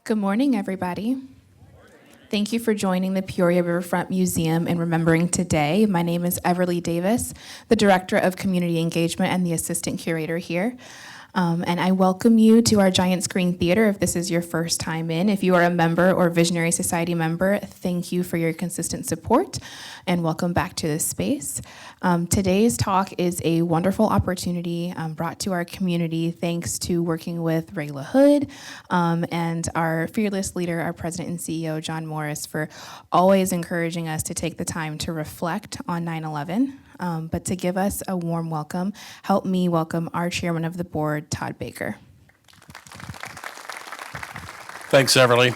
Good morning, everybody. Thank you for joining the Peoria Riverfront Museum and remembering today. My name is Everly Davis, the Director of Community Engagement and the Assistant Curator here. And I welcome you to our Giant Screen Theater if this is your first time in. If you are a member or Visionary Society member, thank you for your consistent support and welcome back to this space. Today's talk is a wonderful opportunity brought to our community thanks to working with Ray LaHood and our fearless leader, our President and CEO, John Morris, for always encouraging us to take the time to reflect on 9/11. But to give us a warm welcome, help me welcome our Chairman of the Board, Todd Baker. Thanks, Everly.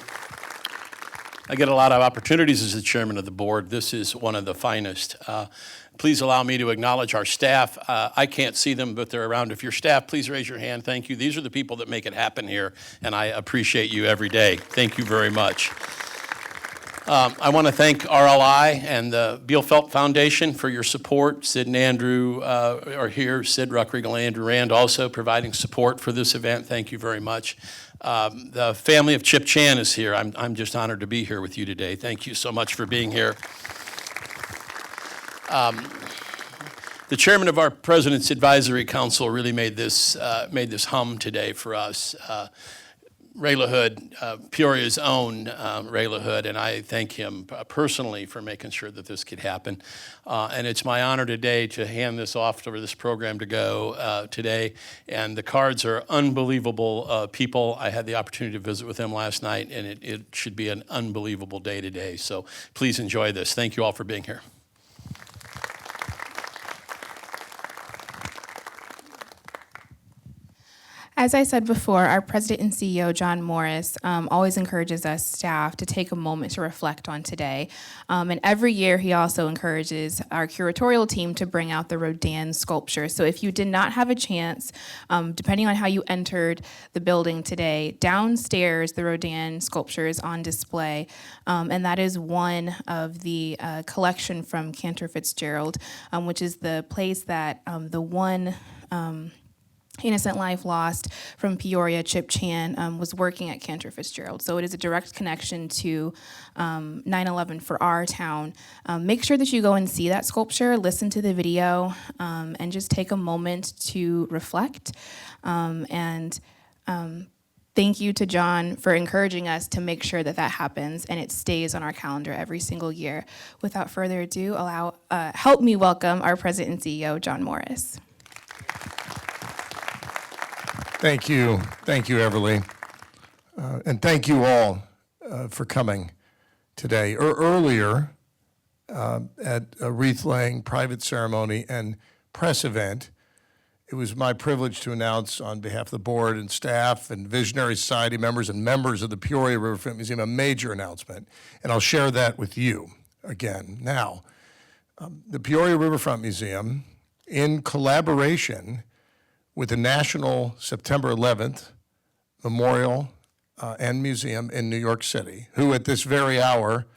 I get a lot of opportunities as the Chairman of the Board. This is one of the finest. Please allow me to acknowledge our staff. I can't see them, but they're around. If you're staff, please raise your hand. Thank you. These are the people that make it happen here, and I appreciate you every day. Thank you very much. I want to thank RLI and the Bielfeldt Foundation for your support. Sid and Andrew are here. Sid Ruckriegel, Andrew Rand also providing support for this event. Thank you very much. The family of Chip Chan is here. I'm just honored to be here with you today. Thank you so much for being here. The chairman of our President's Advisory Council really made this hum today for us. Ray LaHood, Peoria's own Ray LaHood, and I thank him personally for making sure that this could happen. And it's my honor today to hand this off for this program to go today. And the cards are unbelievable people. I had the opportunity to visit with them last night, and it should be an unbelievable day today. So please enjoy this. Thank you all for being here. As I said before, our President and CEO, John Morris, always encourages us staff to take a moment to reflect on today. And every year, he also encourages our curatorial team to bring out the Rodin sculpture. So if you did not have a chance, depending on how you entered the building today, downstairs, the Rodin sculpture is on display. And that is one of the collection from Cantor Fitzgerald, which is the place that the one innocent life lost from Peoria, Chip Chan, was working at Cantor Fitzgerald. So it is a direct connection to 9/11 for our town. Make sure that you go and see that sculpture, listen to the video, and just take a moment to reflect. Thank you to John for encouraging us to make sure that that happens and it stays on our calendar every single year. Without further ado, help me welcome our President and CEO, John Morris. Thank you, Everly, and thank you all for coming today. Earlier, at a wreath-laying private ceremony and press event, it was my privilege to announce on behalf of the board and staff and Visionary Society members and members of the Peoria Riverfront Museum a major announcement, and I'll share that with you again. Now, the Peoria Riverfront Museum, in collaboration with the National September 11th Memorial and Museum in New York City, who at this very hour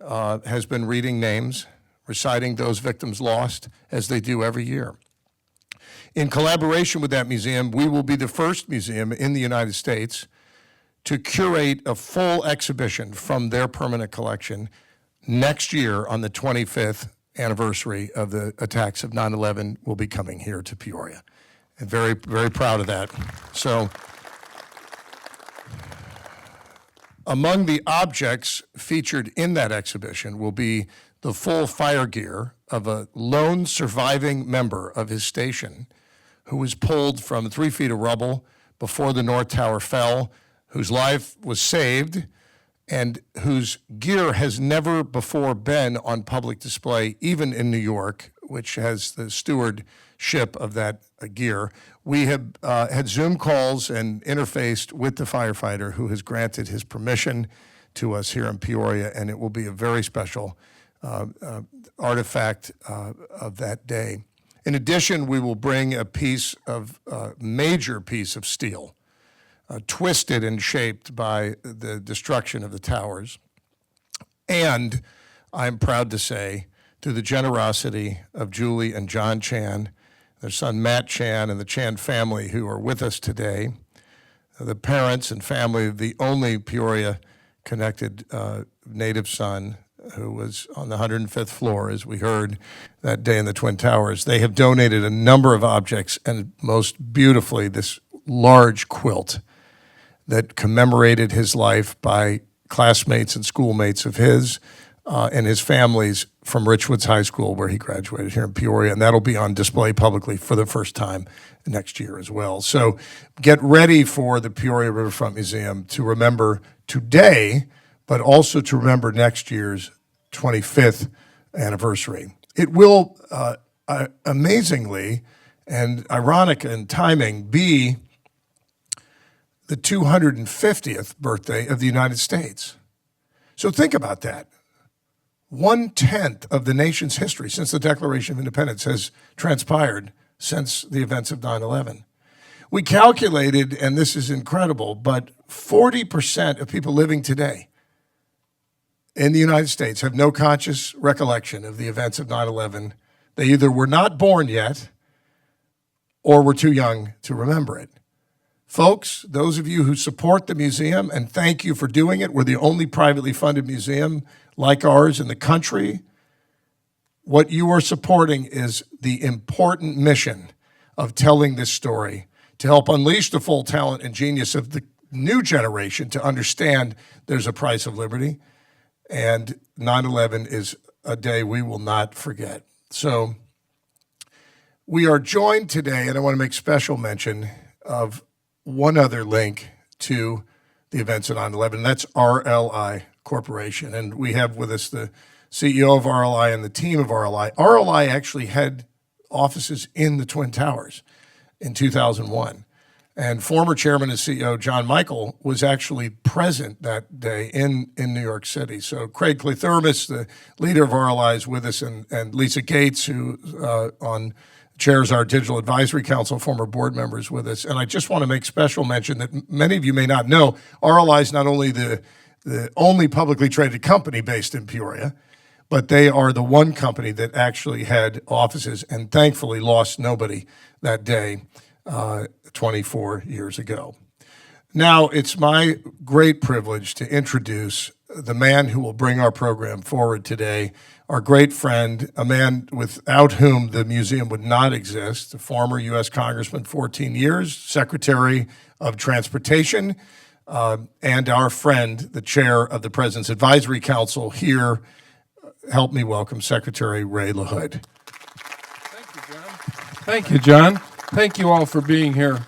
has been reading names, reciting those victims lost, as they do every year. In collaboration with that museum, we will be the first museum in the United States to curate a full exhibition from their permanent collection next year on the 25th anniversary of the attacks of 9/11. Will be coming here to Peoria. And very, very proud of that. So, among the objects featured in that exhibition will be the full fire gear of a lone surviving member of his station who was pulled from 3 feet of rubble before the North Tower fell, whose life was saved, and whose gear has never before been on public display, even in New York, which has the stewardship of that gear. We have had Zoom calls and interfaced with the firefighter who has granted his permission to us here in Peoria, and it will be a very special artifact of that day. In addition, we will bring a major piece of steel, twisted and shaped by the destruction of the towers. And I'm proud to say, through the generosity of Julie and John Chan, their son Matt Chan, and the Chan family who are with us today, the parents and family of the only Peoria-connected native son who was on the 105th floor, as we heard that day in the Twin Towers. They have donated a number of objects, and most beautifully, this large quilt that commemorated his life by classmates and schoolmates of his and his family's from Richwoods High School, where he graduated here in Peoria, and that'll be on display publicly for the first time next year as well. So get ready for the Peoria Riverfront Museum to remember today, but also to remember next year's 25th anniversary. It will, amazingly and ironic in timing, be the 250th birthday of the United States. So think about that. 1/10 of the nation's history since the Declaration of Independence has transpired since the events of 9/11. We calculated, and this is incredible, but 40% of people living today in the United States have no conscious recollection of the events of 9/11. They either were not born yet or were too young to remember it. Folks, those of you who support the museum, and thank you for doing it, we're the only privately funded museum like ours in the country. What you are supporting is the important mission of telling this story to help unleash the full talent and genius of the new generation to understand there's a price of liberty. And 9/11 is a day we will not forget. So we are joined today, and I want to make special mention of one other link to the events of 9/11, and that's RLI Corporation. And we have with us the CEO of RLI and the team of RLI. RLI actually had offices in the Twin Towers in 2001. And former chairman and CEO John Michael was actually present that day in New York City. So Craig Clethermis, the leader of RLI, is with us, and Lisa Gates, who chairs our Digital Advisory Council, former board members with us. And I just want to make special mention that many of you may not know, RLI is not only the only publicly traded company based in Peoria, but they are the one company that actually had offices and thankfully lost nobody that day 24 years ago. Now, it's my great privilege to introduce the man who will bring our program forward today, our great friend, a man without whom the museum would not exist, a former U.S. Congressman, 14 years, Secretary of Transportation, and our friend, the chair of the President's Advisory Council here. Help me welcome Secretary Ray LaHood. Thank you, John. Thank you, John. Thank you all for being here.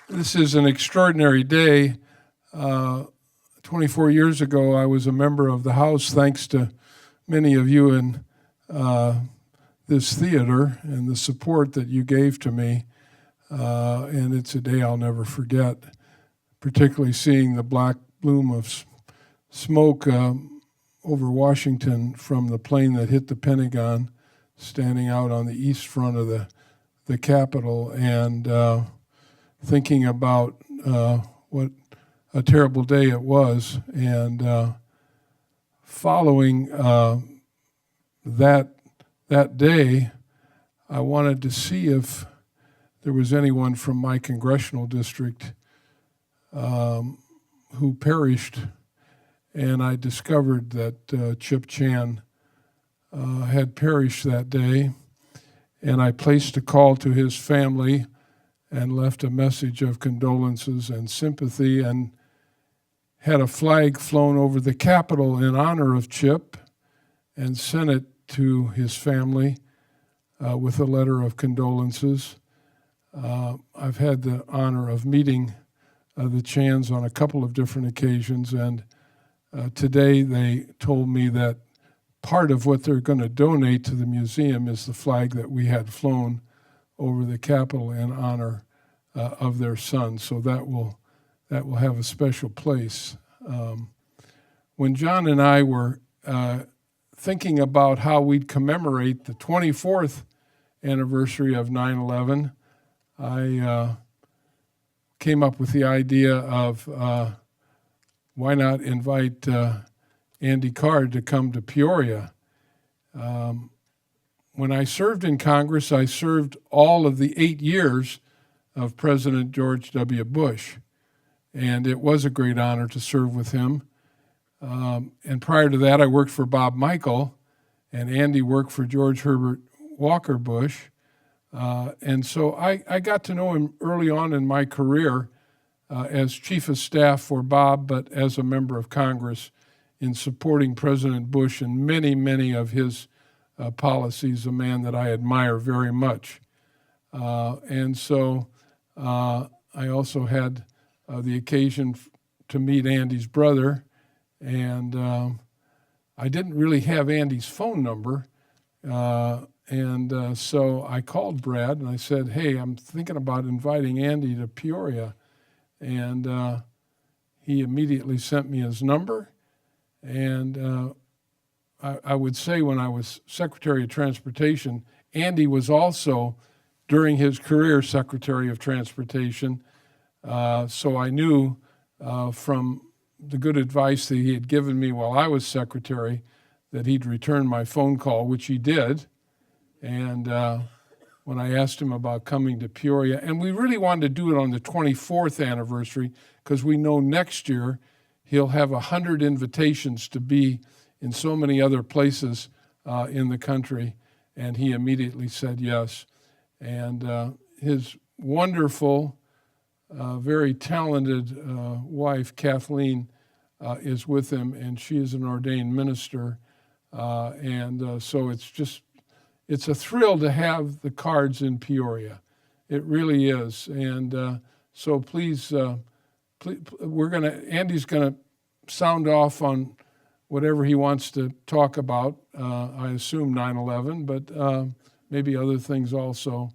This is an extraordinary day. 24 years ago, I was a member of the House, thanks to many of you in this theater and the support that you gave to me. And it's a day I'll never forget, particularly seeing the black plume of smoke over Washington from the plane that hit the Pentagon, standing out on the east front of the Capitol, and thinking about what a terrible day it was, and following that day, I wanted to see if there was anyone from my congressional district who perished, and I discovered that Chip Chan had perished that day, and I placed a call to his family and left a message of condolences and sympathy, and had a flag flown over the Capitol in honor of Chip and sent it to his family with a letter of condolences. I've had the honor of meeting the Chans on a couple of different occasions, and today they told me that part of what they're going to donate to the museum is the flag that we had flown over the Capitol in honor of their son. So that will have a special place. When John and I were thinking about how we'd commemorate the 24th anniversary of 9/11, I came up with the idea of why not invite Andy Card to come to Peoria. When I served in Congress, I served all of the 8 years of President George W. Bush. and it was a great honor to serve with him. And prior to that, I worked for Bob Michael, and Andy worked for George Herbert Walker Bush. And so I got to know him early on in my career as chief of staff for Bob, but as a member of Congress in supporting President Bush and many, many of his policies, a man that I admire very much. And so I also had the occasion to meet Andy's brother, and I didn't really have Andy's phone number. So I called Brad and I said, hey, I'm thinking about inviting Andy to Peoria. And he immediately sent me his number. And I would say when I was Secretary of Transportation, Andy was also, during his career, Secretary of Transportation. So I knew from the good advice that he had given me while I was Secretary that he'd return my phone call, which he did. And when I asked him about coming to Peoria, and we really wanted to do it on the 24th anniversary because we know next year he'll have 100 invitations to be in so many other places in the country, and he immediately said yes. And his wonderful, very talented wife, Kathleen, is with him, and she is an ordained minister. So it's a thrill to have the cards in Peoria. It really is. And so please, Andy's gonna sound off on whatever he wants to talk about. I assume 9/11, but maybe other things also.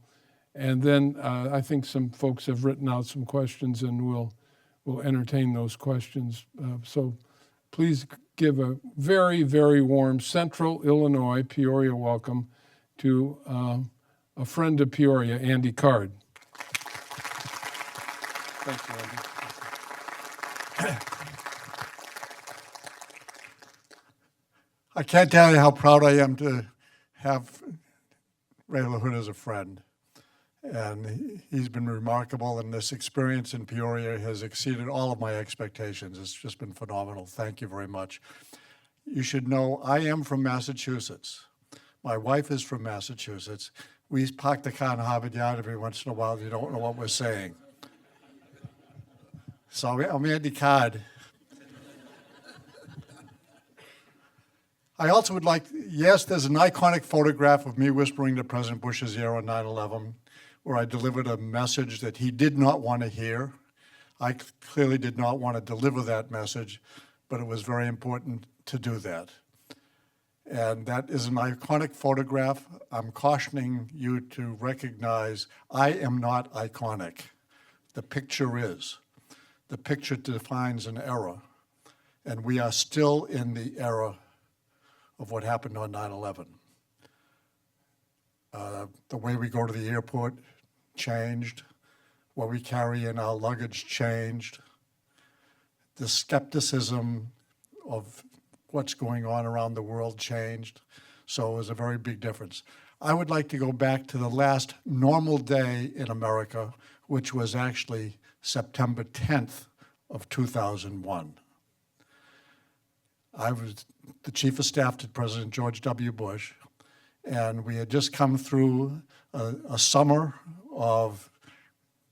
And then I think some folks have written out some questions, and we'll entertain those questions. So please give a very, very warm Central Illinois Peoria welcome to a friend of Peoria, Andy Card. Thank you, Andy. I can't tell you how proud I am to have Ray LaHood as a friend. And he's been remarkable, and this experience in Peoria has exceeded all of my expectations. It's just been phenomenal. Thank you very much. You should know I am from Massachusetts. My wife is from Massachusetts. We park the car in Harvard Yard every once in a while. You don't know what we're saying. So I'm Andy Card. I also would like, yes, there's an iconic photograph of me whispering to President Bush's ear on 9/11, where I delivered a message that he did not want to hear. I clearly did not want to deliver that message, but it was very important to do that. And that is an iconic photograph. I'm cautioning you to recognize I am not iconic. The picture is. The picture defines an era. And we are still in the era of what happened on 9/11. The way we go to the airport changed. What we carry in our luggage changed. The skepticism of what's going on around the world changed. So it was a very big difference. I would like to go back to the last normal day in America, which was actually September 10th of 2001. I was the chief of staff to President George W. Bush, and we had just come through a summer of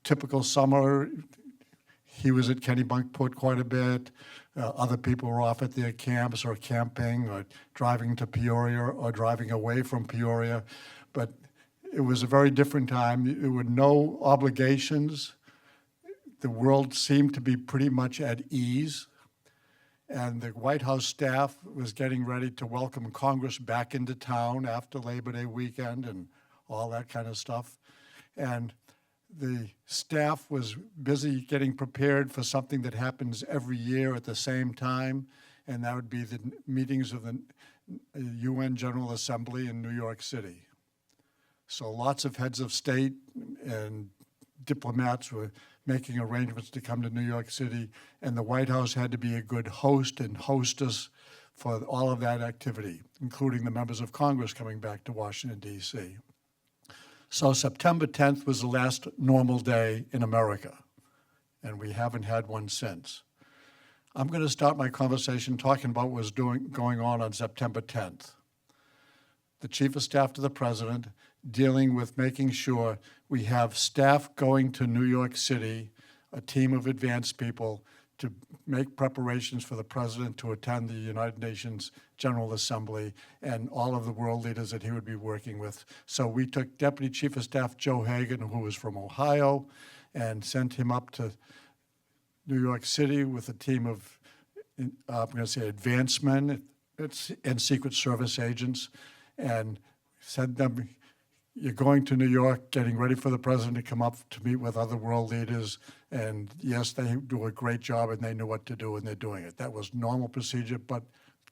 typical summer. He was at Kennebunkport quite a bit. Other people were off at their camps or camping or driving to Peoria or driving away from Peoria. But it was a very different time. There were no obligations. The world seemed to be pretty much at ease. And the White House staff was getting ready to welcome Congress back into town after Labor Day weekend and all that kind of stuff. And the staff was busy getting prepared for something that happens every year at the same time, and that would be the meetings of the UN General Assembly in New York City. So lots of heads of state and diplomats were making arrangements to come to New York City, and the White House had to be a good host and hostess for all of that activity, including the members of Congress coming back to Washington, D.C. So September 10th was the last normal day in America. and we haven't had one since. I'm going to start my conversation talking about what was going on September 10th. The Chief of Staff to the President dealing with making sure we have staff going to New York City, a team of advanced people, to make preparations for the President to attend the United Nations General Assembly and all of the world leaders that he would be working with. So we took Deputy Chief of Staff Joe Hagan, who was from Ohio, and sent him up to New York City with a team of, I'm going to say, advanced men and Secret Service agents, and said them, you're going to New York, getting ready for the President to come up to meet with other world leaders, and yes, they do a great job and they know what to do and they're doing it. That was normal procedure, but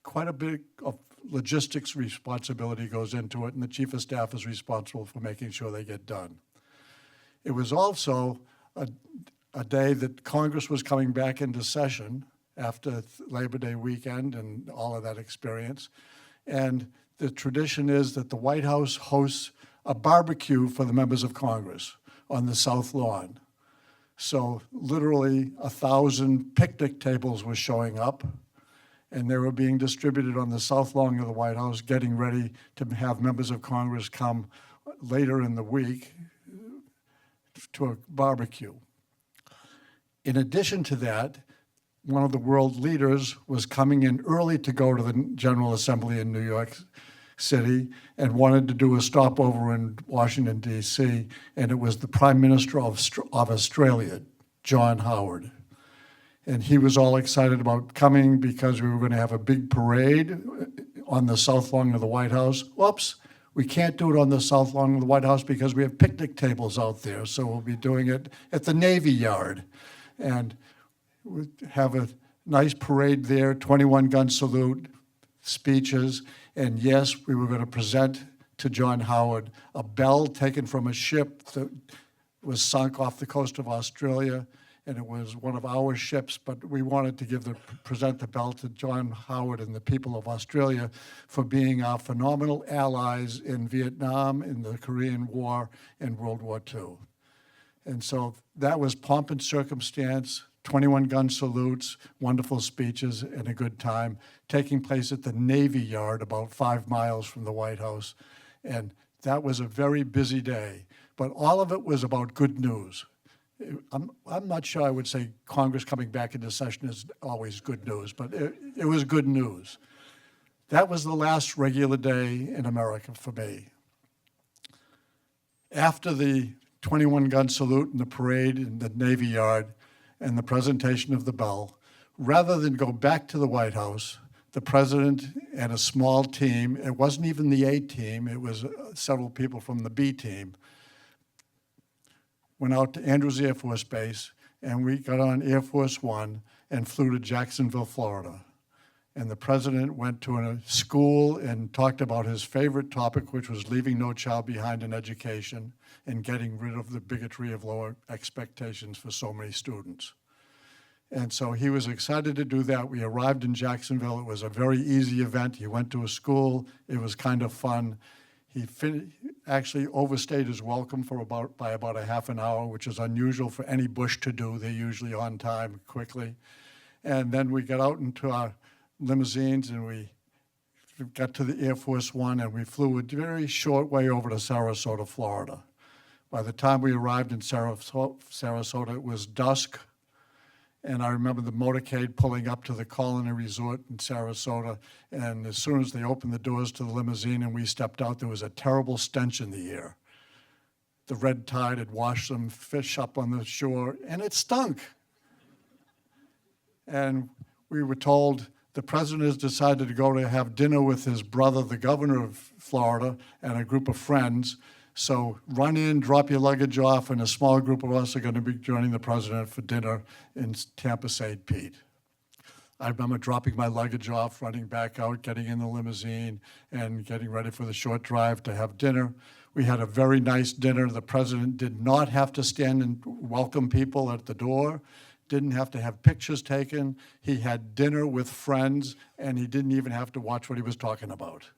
quite a bit of logistics responsibility goes into it, and the Chief of Staff is responsible for making sure they get done. It was also a day that Congress was coming back into session after Labor Day weekend and all of that experience. And the tradition is that the White House hosts a barbecue for the members of Congress on the South Lawn. So literally 1,000 picnic tables were showing up, and they were being distributed on the South Lawn of the White House, getting ready to have members of Congress come later in the week to a barbecue. In addition to that, one of the world leaders was coming in early to go to the General Assembly in New York City and wanted to do a stopover in Washington, D.C., and it was the Prime Minister of Australia, John Howard. And he was all excited about coming because we were going to have a big parade on the South Lawn of the White House. Whoops, we can't do it on the South Lawn of the White House because we have picnic tables out there, so we'll be doing it at the Navy Yard. And we have a nice parade there, 21-gun salute, speeches, and yes, we were going to present to John Howard a bell taken from a ship that was sunk off the coast of Australia, and it was one of our ships, but we wanted to present the bell to John Howard and the people of Australia for being our phenomenal allies in Vietnam, in the Korean War, and World War II. And so that was pomp and circumstance, 21-gun salutes, wonderful speeches, and a good time, taking place at the Navy Yard about 5 miles from the White House. And that was a very busy day, but all of it was about good news. I'm not sure I would say Congress coming back into session is always good news, but it was good news. That was the last regular day in America for me. After the 21-gun salute and the parade in the Navy Yard and the presentation of the bell, rather than go back to the White House, the President and a small team, it wasn't even the A team, it was several people from the B team, went out to Andrews Air Force Base, and we got on Air Force One and flew to Jacksonville, Florida. And the President went to a school and talked about his favorite topic, which was leaving no child behind in education and getting rid of the bigotry of lower expectations for so many students. And so he was excited to do that. We arrived in Jacksonville. It was a very easy event. He went to a school. It was kind of fun. He actually overstayed his welcome by about a half an hour, which is unusual for any Bush to do. They're usually on time quickly. And then we got out into our limousines and we got to the Air Force One and we flew a very short way over to Sarasota, Florida. By the time we arrived in Sarasota, it was dusk. And I remember the motorcade pulling up to the Colony Resort in Sarasota. And as soon as they opened the doors to the limousine and we stepped out, there was a terrible stench in the air. The red tide had washed some fish up on the shore, and it stunk. And we were told the President has decided to go to have dinner with his brother, the governor of Florida, and a group of friends. So run in, drop your luggage off, and a small group of us are going to be joining the President for dinner in Tampa St. Pete. I remember dropping my luggage off, running back out, getting in the limousine, and getting ready for the short drive to have dinner. We had a very nice dinner. The President did not have to stand and welcome people at the door, didn't have to have pictures taken. He had dinner with friends, and he didn't even have to watch what he was talking about.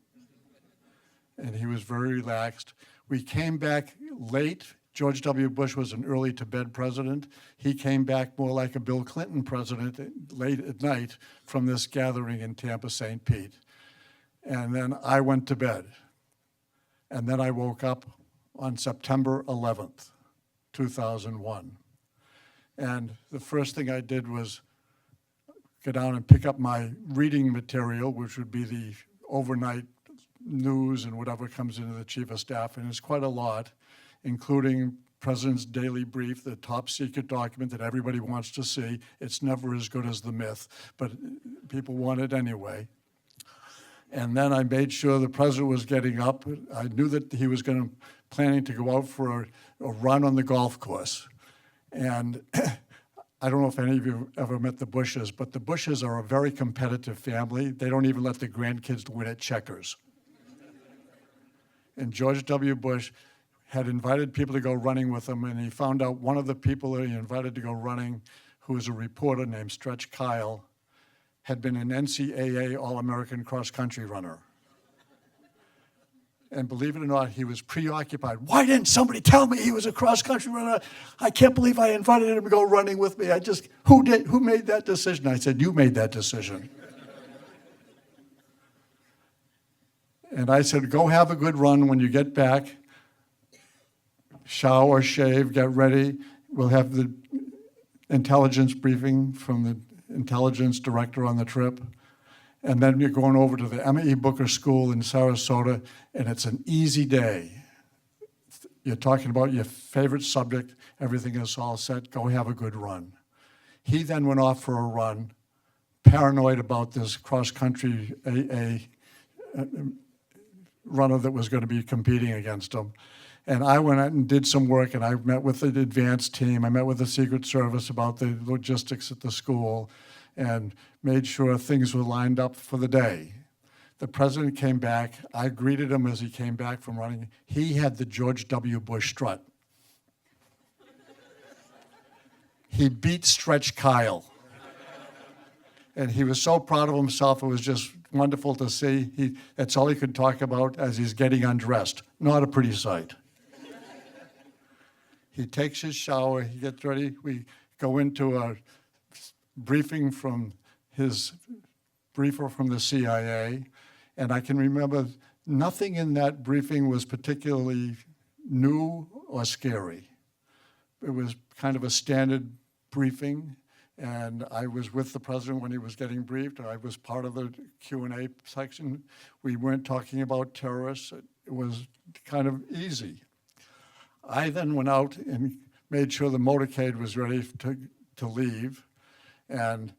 And he was very relaxed. We came back late, George W. Bush was an early to bed president. He came back more like a Bill Clinton president late at night from this gathering in Tampa, St. Pete. And then I went to bed. And then I woke up on September 11th, 2001. And the first thing I did was go down and pick up my reading material, which would be the overnight news and whatever comes into the Chief of Staff, and it's quite a lot, including President's Daily Brief, the top secret document that everybody wants to see. It's never as good as the myth, but people want it anyway. And then I made sure the President was getting up. I knew that he was planning to go out for a run on the golf course. And I don't know if any of you ever met the Bushes, but the Bushes are a very competitive family. They don't even let the grandkids win at checkers. And George W. Bush had invited people to go running with him, and he found out one of the people that he invited to go running, who was a reporter named Stretch Kyle, had been an NCAA All-American cross-country runner. And believe it or not, he was preoccupied. Why didn't somebody tell me he was a cross-country runner? I can't believe I invited him to go running with me. Who made that decision? I said, you made that decision. And I said, go have a good run. When you get back, shower, shave, get ready. We'll have the intelligence briefing from the intelligence director on the trip. And then you're going over to the Emma E. Booker School in Sarasota, and it's an easy day. You're talking about your favorite subject, everything is all set, go have a good run. He then went off for a run, paranoid about this cross-country runner that was going to be competing against him. And I went out and did some work, and I met with the advanced team. I met with the Secret Service about the logistics at the school and made sure things were lined up for the day. The President came back. I greeted him as he came back from running. He had the George W. Bush strut. He beat Stretch Kyle. And he was so proud of himself. It was just wonderful to see. That's all he could talk about as he's getting undressed. Not a pretty sight. He takes his shower, he gets ready. We go into a briefing from his briefer from the CIA, and I can remember nothing in that briefing was particularly new or scary. It was kind of a standard briefing, and I was with the President when he was getting briefed. I was part of the Q&A section. We weren't talking about terrorists. It was kind of easy. I then went out and made sure the motorcade was ready to leave. And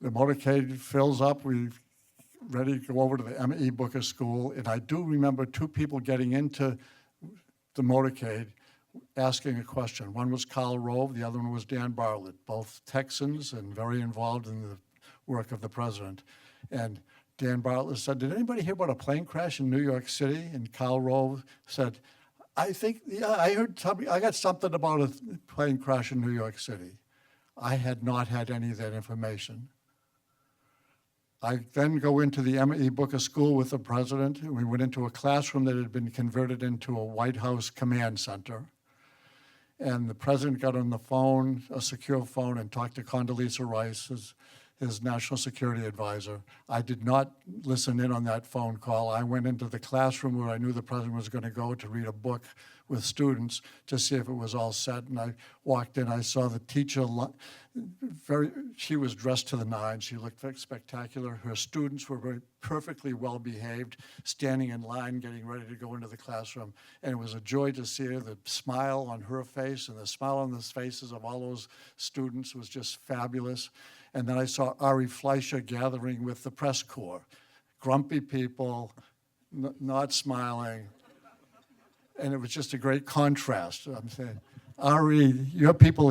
the motorcade fills up. We're ready to go over to the Emma E. Booker School. And I do remember two people getting into the motorcade asking a question. One was Karl Rove, the other one was Dan Bartlett, both Texans and very involved in the work of the President. And Dan Bartlett said, did anybody hear about a plane crash in New York City? And Karl Rove said, I think, yeah, I heard something, I got something about a plane crash in New York City. I had not had any of that information. I then go into the Emma E. Booker School with the President. We went into a classroom that had been converted into a White House command center. And the President got on the phone, a secure phone, and talked to Condoleezza Rice, his national security advisor. I did not listen in on that phone call. I went into the classroom where I knew the President was going to go to read a book with students to see if it was all set. And I walked in, I saw the teacher, she was dressed to the nines. She looked spectacular. Her students were very perfectly well behaved, standing in line, getting ready to go into the classroom. And it was a joy to see her. The smile on her face and the smile on the faces of all those students was just fabulous. And then I saw Ari Fleischer gathering with the press corps. Grumpy people, not smiling. And it was just a great contrast. I'm saying, Ari, your people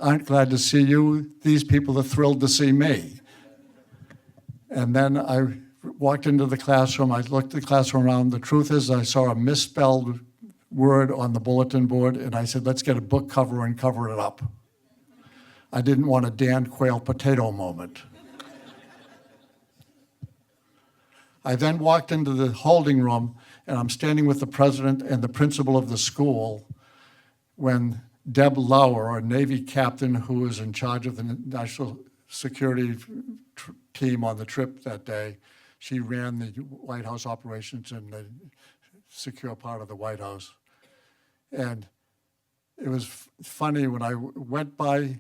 aren't glad to see you. These people are thrilled to see me. And then I walked into the classroom. I looked the classroom around. The truth is I saw a misspelled word on the bulletin board, and I said, let's get a book cover and cover it up. I didn't want a Dan Quayle potato moment. I then walked into the holding room, and I'm standing with the president and the principal of the school when Deb Lauer, a Navy captain who was in charge of the national security team on the trip that day, she ran the White House operations in the secure part of the White House. And it was funny, when I went by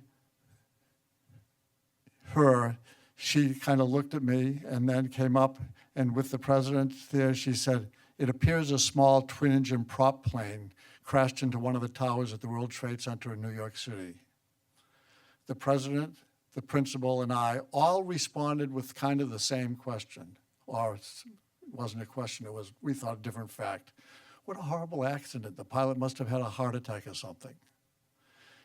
her, she kind of looked at me and then came up, and with the president there, she said, "It appears a small twin-engine prop plane crashed into one of the towers at the World Trade Center in New York City." The president, the principal, and I all responded with kind of the same question, or it wasn't a question, we thought a different fact. What a horrible accident. The pilot must have had a heart attack or something.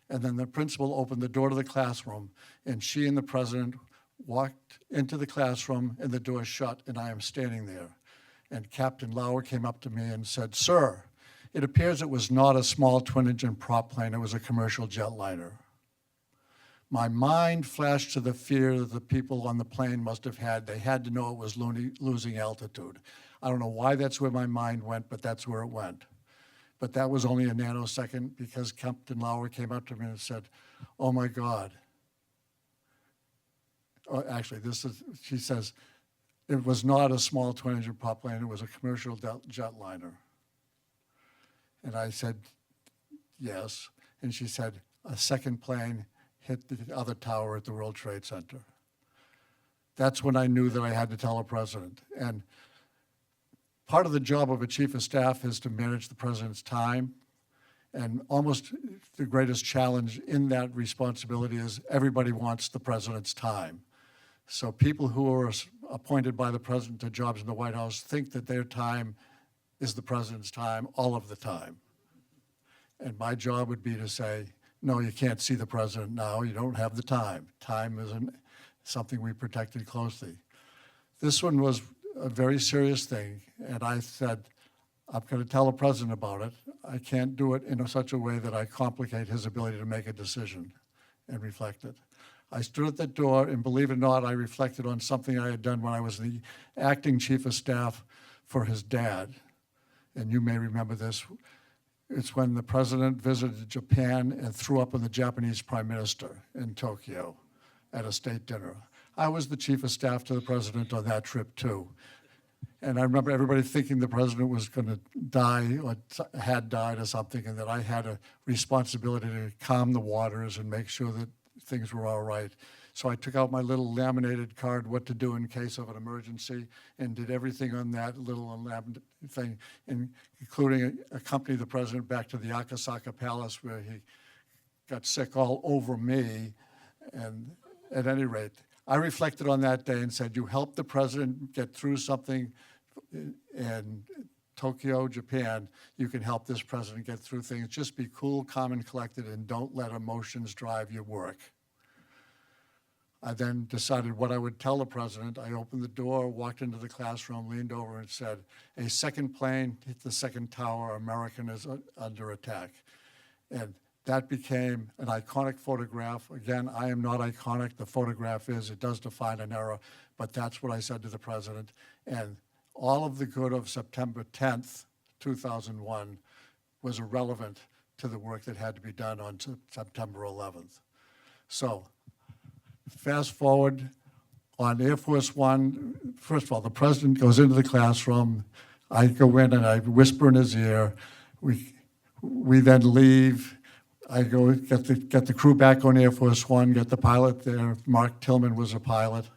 And then the principal opened the door to the classroom, and she and the president walked into the classroom, and the door shut, and I am standing there. And Captain Lauer came up to me and said, "Sir, it appears it was not a small twin-engine prop plane, it was a commercial jetliner." My mind flashed to the fear that the people on the plane must have had. They had to know it was losing altitude. I don't know why that's where my mind went, but that's where it went. But that was only a nanosecond, because Captain Lauer came up to me and said, "Oh my God." Oh, actually, she says, "It was not a small twin-engine prop plane, it was a commercial jetliner." And I said, "Yes." And she said, "A second plane hit the other tower at the World Trade Center." That's when I knew that I had to tell the president. And part of the job of a chief of staff is to manage the president's time. And almost the greatest challenge in that responsibility is everybody wants the president's time. So people who are appointed by the president to jobs in the White House think that their time is the president's time all of the time. And my job would be to say, "No, you can't see the president now. You don't have the time. Time isn't something we protected closely." This one was a very serious thing, and I said, "I'm going to tell the president about it. I can't do it in such a way that I complicate his ability to make a decision," and reflected. I stood at the door, and believe it or not, I reflected on something I had done when I was the acting chief of staff for his dad. And you may remember this. It's when the president visited Japan and threw up on the Japanese prime minister in Tokyo at a state dinner. I was the chief of staff to the president on that trip too. And I remember everybody thinking the president was going to die or had died or something, and that I had a responsibility to calm the waters and make sure that things were all right. So I took out my little laminated card, what to do in case of an emergency, and did everything on that little laminated thing, including accompany the president back to the Akasaka Palace, where he got sick all over me. And at any rate, I reflected on that day and said, "You helped the president get through something in Tokyo, Japan. You can help this president get through things. Just be cool, calm, and collected, and don't let emotions drive your work." I then decided what I would tell the president. I opened the door, walked into the classroom, leaned over and said, "A second plane hit the second tower. American is under attack." And that became an iconic photograph. Again, I am not iconic. The photograph is. It does define an era, but that's what I said to the president. And all of the good of September 10th, 2001 was irrelevant to the work that had to be done on September 11th. So fast forward on Air Force One. First of all, the president goes into the classroom. I go in and I whisper in his ear. We then leave. I go get the crew back on Air Force One, get the pilot there. Mark Tillman was a pilot.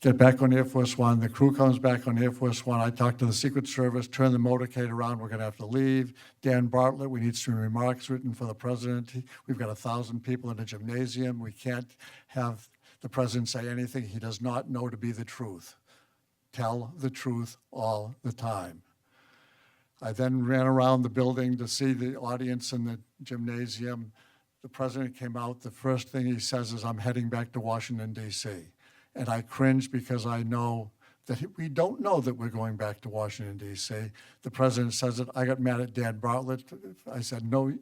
Get back on Air Force One. The crew comes back on Air Force One. I talk to the Secret Service, turn the motorcade around. We're going to have to leave. Dan Bartlett, we need some remarks written for the president. We've got 1,000 people in the gymnasium. We can't have the president say anything he does not know to be the truth. Tell the truth all the time. I then ran around the building to see the audience in the gymnasium. The president came out. The first thing he says is, "I'm heading back to Washington, D.C." And I cringed because I know that we don't know that we're going back to Washington, D.C. The president says it. I got mad at Dan Bartlett. I said, "No,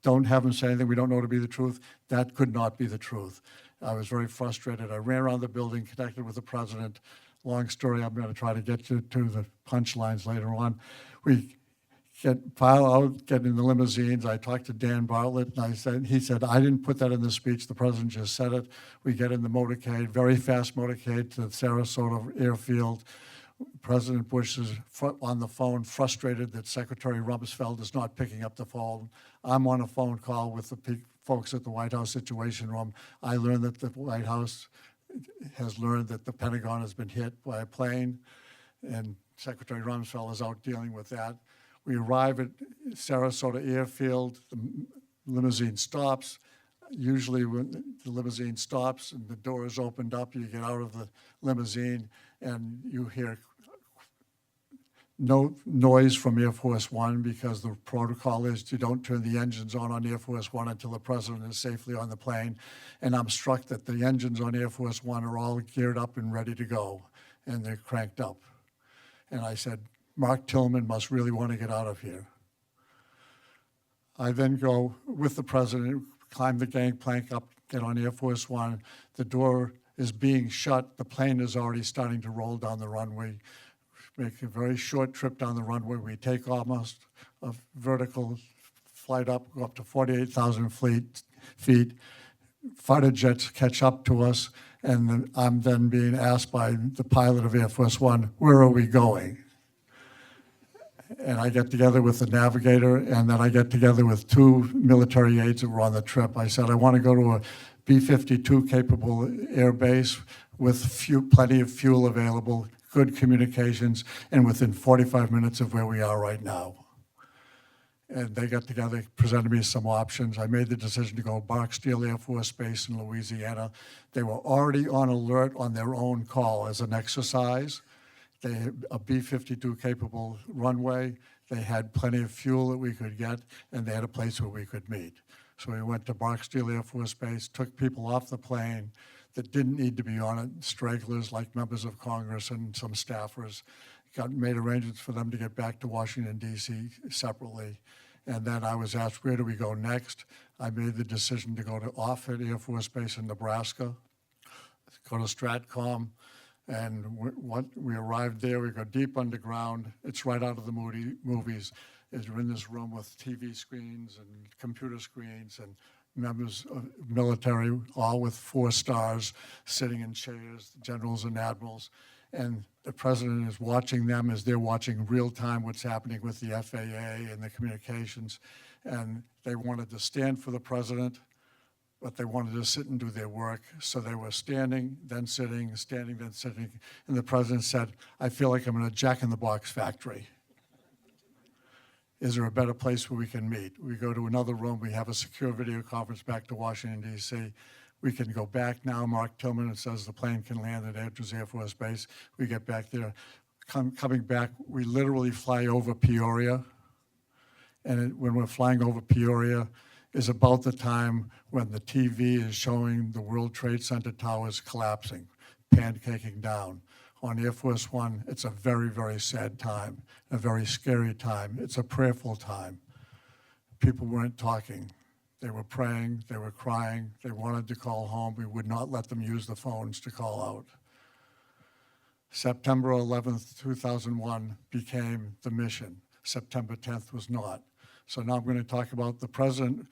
don't have him say anything we don't know to be the truth." That could not be the truth. I was very frustrated. I ran around the building, connected with the president, long story. I'm going to try to get you to the punchlines later on. We file out, get in the limousines. I talked to Dan Bartlett, and he said, I didn't put that in the speech. The president just said it. We get in the motorcade, very fast motorcade to Sarasota Airfield. President Bush is on the phone, frustrated that Secretary Rumsfeld is not picking up the phone. I'm on a phone call with the folks at the White House Situation Room. I learned that the White House has learned that the Pentagon has been hit by a plane, and Secretary Rumsfeld is out dealing with that. We arrive at Sarasota Airfield, the limousine stops. Usually when the limousine stops and the door is opened up, you get out of the limousine and you hear no noise from Air Force One, because the protocol is you don't turn the engines on Air Force One until the president is safely on the plane. And I'm struck that the engines on Air Force One are all geared up and ready to go, and they're cranked up. And I said, Mark Tillman must really want to get out of here. I then go with the president, climb the gangplank up, get on Air Force One. The door is being shut. The plane is already starting to roll down the runway. Make a very short trip down the runway. We take almost a vertical flight up, go up to 48,000 feet. Fighter jets catch up to us, and I'm then being asked by the pilot of Air Force One, where are we going? And I get together with the navigator, and then I get together with two military aides that were on the trip. I said, I want to go to a B-52 capable air base with plenty of fuel available, good communications, and within 45 minutes of where we are right now. And they got together, presented me some options. I made the decision to go Barksdale Air Force Base in Louisiana. They were already on alert on their own call as an exercise. They had a B-52 capable runway. They had plenty of fuel that we could get, and they had a place where we could meet. So we went to Barksdale Air Force Base, took people off the plane that didn't need to be on it, stragglers like members of Congress and some staffers, made arrangements for them to get back to Washington, D.C. separately. And then I was asked, where do we go next? I made the decision to go to Offutt Air Force Base in Nebraska, go to Stratcom. And we arrived there, we go deep underground. It's right out of the movies. We're in this room with TV screens and computer screens and members of military, all with 4 stars, sitting in chairs, generals and admirals. And the president is watching them as they're watching real time what's happening with the FAA and the communications. And they wanted to stand for the president, but they wanted to sit and do their work. So they were standing, then sitting, standing, then sitting. And the president said, I feel like I'm in a Jack-in-the-Box factory. Is there a better place where we can meet? We go to another room. We have a secure video conference back to Washington, D.C. We can go back now. Mark Tillman says the plane can land at Andrews Air Force Base. We get back there. Coming back, we literally fly over Peoria. And when we're flying over Peoria, is about the time when the TV is showing the World Trade Center towers collapsing, pancaking down. On Air Force One, it's a very, very sad time, a very scary time. It's a prayerful time. People weren't talking. They were praying, they were crying, they wanted to call home. We would not let them use the phones to call out. September 11th, 2001 became the mission. September 10th was not. So now I'm going to talk about the president.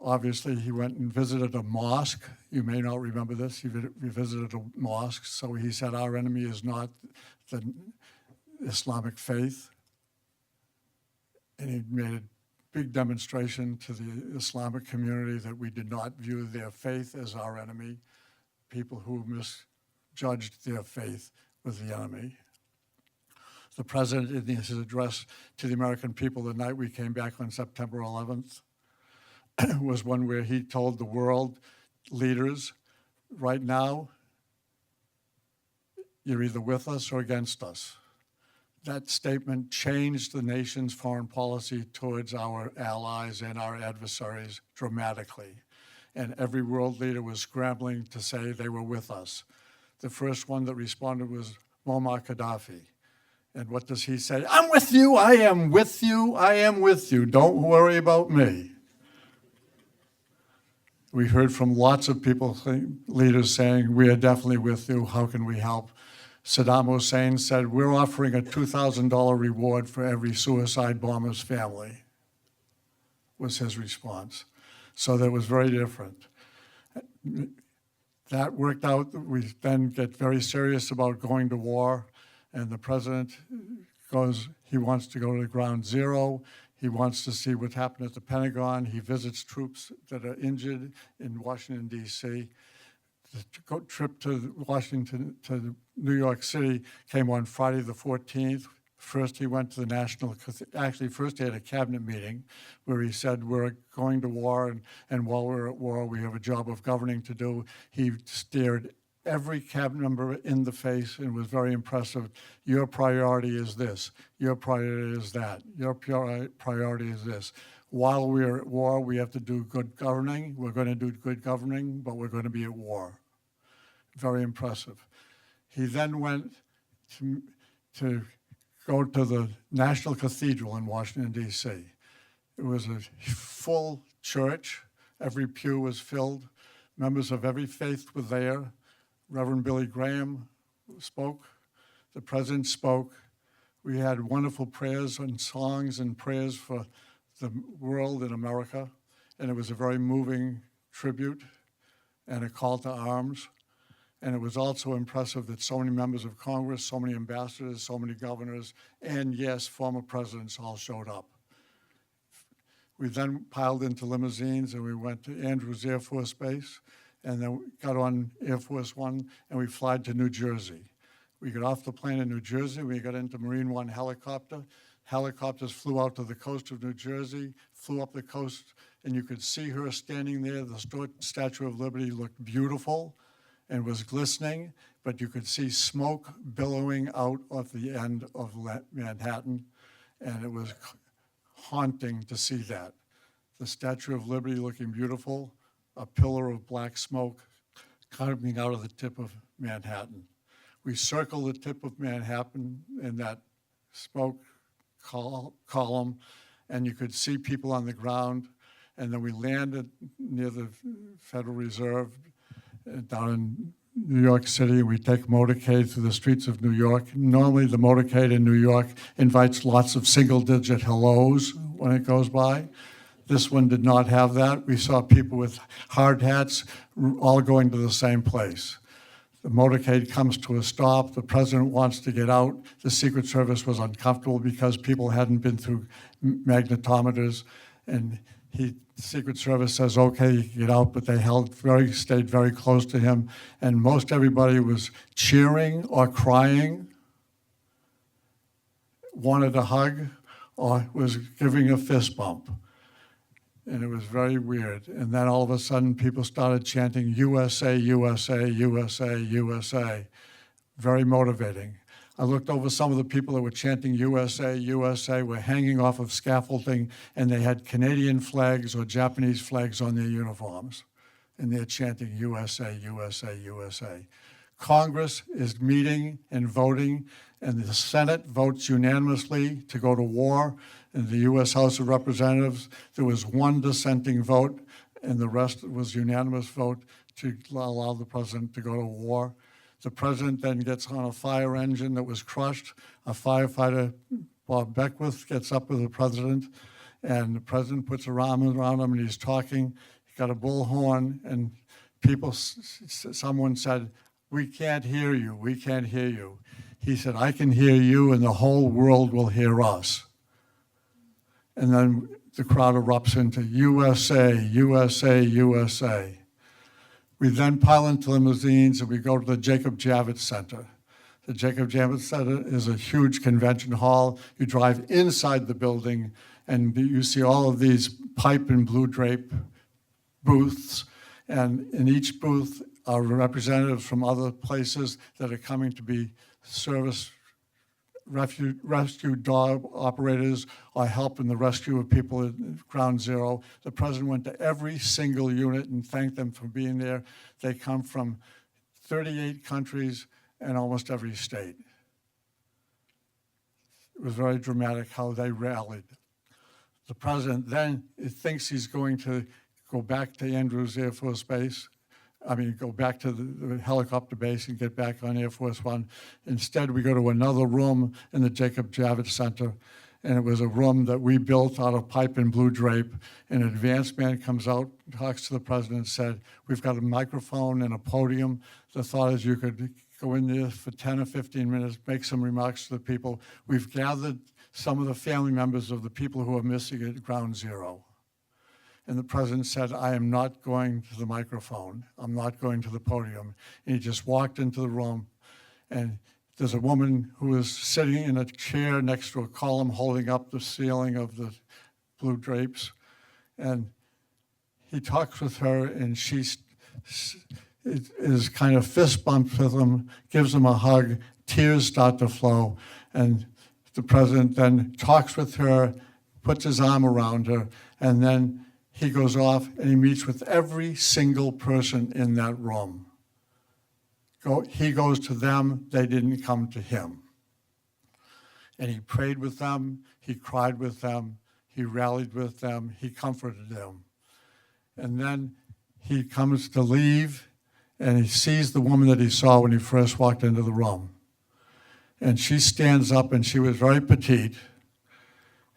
Obviously, he went and visited a mosque. You may not remember this. He visited a mosque. So he said, our enemy is not the Islamic faith. And he made a big demonstration to the Islamic community that we did not view their faith as our enemy. People who misjudged their faith was the enemy. The president, in his address to the American people the night we came back on September 11th, was one where he told the world leaders, right now, you're either with us or against us. That statement changed the nation's foreign policy towards our allies and our adversaries dramatically. And every world leader was scrambling to say they were with us. The first one that responded was Muammar Gaddafi. And what does he say? I'm with you, I am with you, I am with you. Don't worry about me. We heard from lots of people, leaders saying, we are definitely with you, how can we help? Saddam Hussein said, we're offering a $2,000 reward for every suicide bomber's family, was his response. So that was very different. That worked out. We then get very serious about going to war, and the president goes, he wants to go to ground zero. He wants to see what happened at the Pentagon. He visits troops that are injured in Washington, D.C. The trip to Washington, to New York City came on Friday the 14th. First, he went to the first he had a cabinet meeting where he said, we're going to war, and while we're at war, we have a job of governing to do. He stared every cabinet member in the face and was very impressive. Your priority is this. Your priority is that. Your priority is this. While we're at war, we have to do good governing. We're going to do good governing, but we're going to be at war. Very impressive. He then went to go to the National Cathedral in Washington, D.C. It was a full church. Every pew was filled. Members of every faith were there. Reverend Billy Graham spoke. The president spoke. We had wonderful prayers and songs and prayers for the world in America. And it was a very moving tribute and a call to arms. And it was also impressive that so many members of Congress, so many ambassadors, so many governors, and yes, former presidents all showed up. We then piled into limousines and we went to Andrews Air Force Base, and then we got on Air Force One and we flew to New Jersey. We got off the plane in New Jersey, we got into Marine One helicopter. Helicopters flew out to the coast of New Jersey, flew up the coast, and you could see her standing there. The Statue of Liberty looked beautiful and was glistening, but you could see smoke billowing out of the end of Manhattan, and it was haunting to see that. The Statue of Liberty looking beautiful, a pillar of black smoke coming out of the tip of Manhattan. We circled the tip of Manhattan in that smoke column, and you could see people on the ground, and then we landed near the Federal Reserve down in New York City. We take motorcade through the streets of New York. Normally the motorcade in New York invites lots of single-digit hellos when it goes by. This one did not have that. We saw people with hard hats all going to the same place. The motorcade comes to a stop. The president wants to get out. The Secret Service was uncomfortable because people hadn't been through magnetometers, and the Secret Service says, okay, you can get out, but they stayed very close to him, and most everybody was cheering or crying, wanted a hug, or was giving a fist bump. And it was very weird. And then all of a sudden, people started chanting, USA, USA, USA, USA. Very motivating. I looked over some of the people that were chanting USA, USA, were hanging off of scaffolding, and they had Canadian flags or Japanese flags on their uniforms. And they're chanting USA, USA, USA. Congress is meeting and voting, and the Senate votes unanimously to go to war. In the U.S. House of Representatives, there was one dissenting vote, and the rest was unanimous vote to allow the president to go to war. The president then gets on a fire engine that was crushed. A firefighter, Bob Beckwith, gets up with the president, and the president puts a arm around him, and he's talking. He's got a bullhorn, and someone said, "We can't hear you, we can't hear you." He said, "I can hear you, and the whole world will hear us." And then the crowd erupts into USA, USA, USA. We then pile into limousines and we go to the Jacob Javits Center. The Jacob Javits Center is a huge convention hall. You drive inside the building and you see all of these pipe and blue drape booths. And in each booth are representatives from other places that are coming to be rescue dog operators or help in the rescue of people at Ground Zero. The president went to every single unit and thanked them for being there. They come from 38 countries and almost every state. It was very dramatic how they rallied. The president then thinks he's going to go back to Andrews Air Force Base. Go back to the helicopter base and get back on Air Force One. Instead, we go to another room in the Jacob Javits Center, and it was a room that we built out of pipe and blue drape. An advanced man comes out, talks to the president, and said, we've got a microphone and a podium. The thought is you could go in there for 10 or 15 minutes, make some remarks to the people. We've gathered some of the family members of the people who are missing at Ground Zero. And the president said, I am not going to the microphone. I'm not going to the podium. And he just walked into the room, and there's a woman who is sitting in a chair next to a column holding up the ceiling of the blue drapes. And he talks with her, and she is kind of fist bumps with him, gives him a hug, tears start to flow. And the president then talks with her, puts his arm around her, and then he goes off and he meets with every single person in that room. He goes to them, they didn't come to him. And he prayed with them, he cried with them, he rallied with them, he comforted them. And then he comes to leave, and he sees the woman that he saw when he first walked into the room. And she stands up, and she was very petite,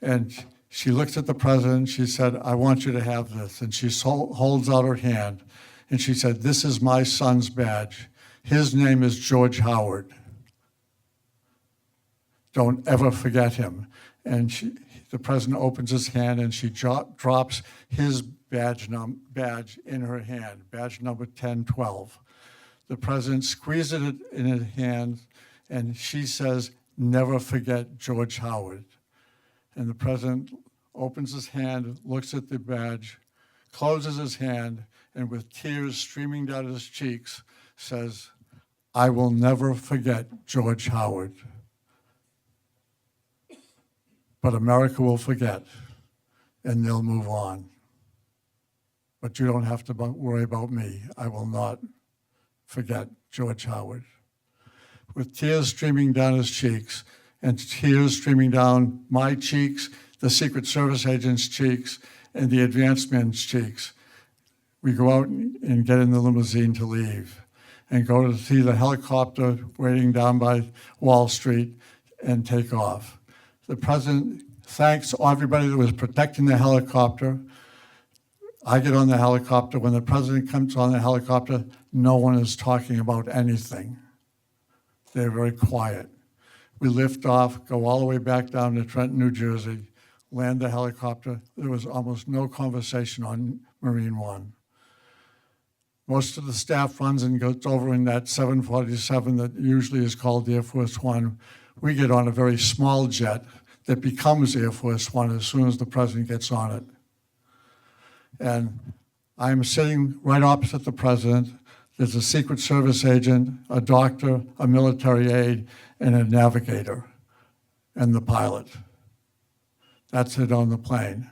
and she looks at the president, she said, I want you to have this. And she holds out her hand, and she said, this is my son's badge. His name is George Howard. Don't ever forget him. And the president opens his hand, and she drops his badge in her hand, badge number 1012. The president squeezes it in his hand, and she says, never forget George Howard. And the president opens his hand, looks at the badge, closes his hand, and with tears streaming down his cheeks, says, I will never forget George Howard. But America will forget, and they'll move on. But you don't have to worry about me. I will not forget George Howard. With tears streaming down his cheeks, and tears streaming down my cheeks, the Secret Service agent's cheeks, and the advanced man's cheeks, we go out and get in the limousine to leave and go to see the helicopter waiting down by Wall Street and take off. The president thanks everybody that was protecting the helicopter. I get on the helicopter. When the president comes on the helicopter, no one is talking about anything. They're very quiet. We lift off, go all the way back down to Trenton, New Jersey, land the helicopter. There was almost no conversation on Marine One. Most of the staff runs and goes over in that 747 that usually is called Air Force One. We get on a very small jet that becomes Air Force One as soon as the president gets on it. And I'm sitting right opposite the president. There's a Secret Service agent, a doctor, a military aide, and a navigator, and the pilot. That's it on the plane.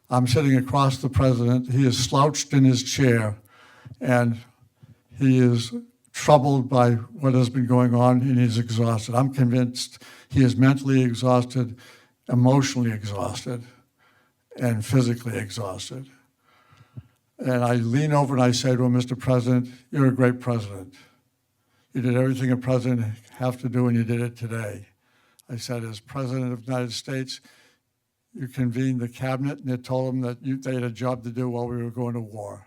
I'm sitting across the president. He is slouched in his chair, and he is troubled by what has been going on, and he's exhausted. I'm convinced he is mentally exhausted, emotionally exhausted, and physically exhausted. And I lean over and I say to him, Mr. President, you're a great president. You did everything a president has to do, and you did it today. I said, as President of the United States, you convened the cabinet, and you told them that they had a job to do while we were going to war.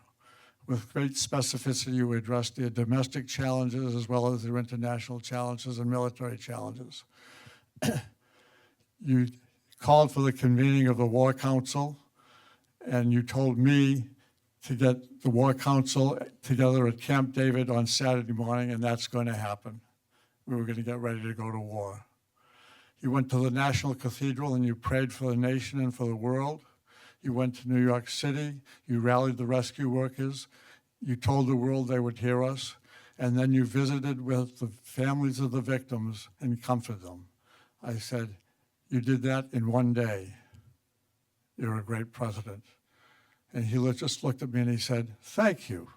With great specificity, you addressed their domestic challenges as well as their international challenges and military challenges. You called for the convening of the War Council, and you told me to get the War Council together at Camp David on Saturday morning, and that's going to happen. We were going to get ready to go to war. You went to the National Cathedral and you prayed for the nation and for the world. You went to New York City. You rallied the rescue workers. You told the world they would hear us. And then you visited with the families of the victims and comforted them. I said, you did that in one day. You're a great president. And he just looked at me and he said, thank you.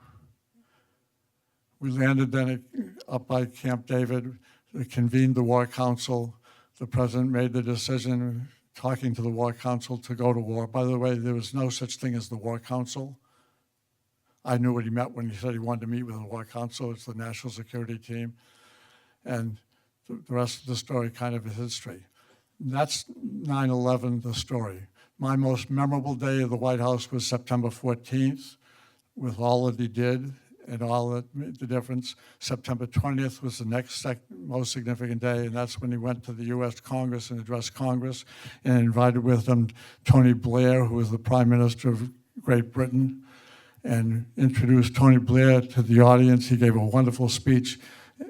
We landed then up by Camp David. They convened the War Council. The president made the decision, talking to the War Council, to go to war. By the way, there was no such thing as the War Council. I knew what he meant when he said he wanted to meet with the War Council. It's the national security team. And the rest of the story kind of is history. That's 9/11, the story. My most memorable day of the White House was September 14th, with all that he did and all that made the difference. September 20th was the next most significant day, and that's when he went to the U.S. Congress and addressed Congress and invited with him Tony Blair, who was the Prime Minister of Great Britain, and introduced Tony Blair to the audience. He gave a wonderful speech